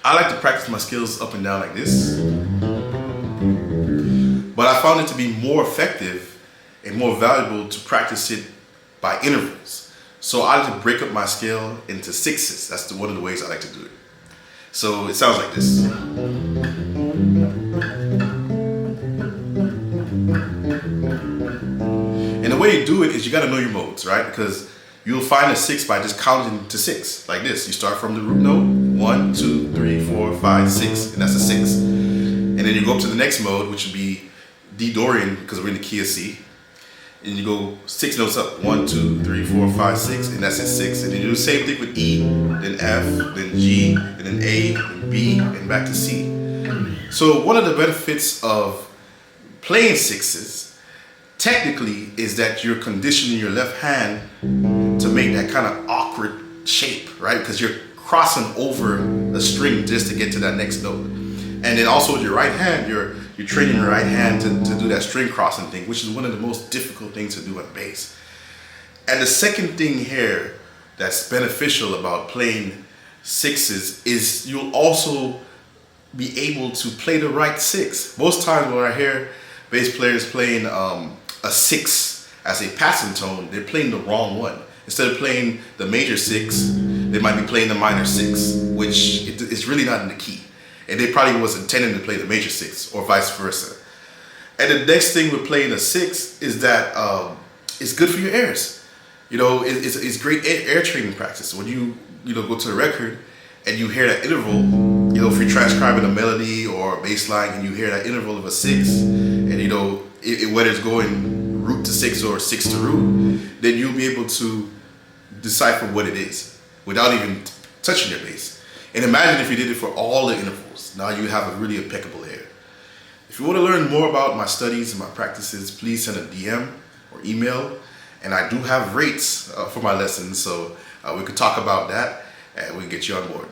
I like to practice my skills up and down like this, but I found it to be more effective and more valuable to practice it by intervals. So I like to break up my scale into sixes. That's one of the ways I like to do it. So it sounds like this. And the way you do it is you got to know your modes, right? Because you'll find a 6 by just counting to 6, like this. You start from the root note, 1, 2, 3, 4, 5, 6, and that's a 6. And then you go up to the next mode, which would be D Dorian, because we're in the key of C. And you go 6 notes up, 1, 2, 3, 4, 5, 6, and that's a 6. And then you do the same thing with E, then F, then G, and then A, and B, and back to C. So one of the benefits of playing sixes, technically, is that you're conditioning your left hand to make that kind of awkward shape, right? Because you're crossing over a string just to get to that next note. And then also with your right hand, you're training your right hand to do that string crossing thing, which is one of the most difficult things to do on bass. And the second thing here that's beneficial about playing sixes is you'll also be able to play the right 6. Most times when I hear bass players playing a 6 as a passing tone, they're playing the wrong one. Instead of playing the major 6, they might be playing the minor 6, which is really not in the key. And they probably was intending to play the major 6 or vice versa. And the next thing with playing a 6 is that it's good for your ears. You know, it's great air training practice. When you go to the record and you hear that interval, you know, if you're transcribing a melody or a bass line and you hear that interval of a 6, and you know, whether it's going root to 6 or 6 to root, then you'll be able to decipher what it is without even touching your bass. And imagine if you did it for all the intervals. Now you have a really impeccable ear. If you want to learn more about my studies and my practices, please send a DM or email. And I do have rates for my lessons, so we could talk about that and we can get you on board.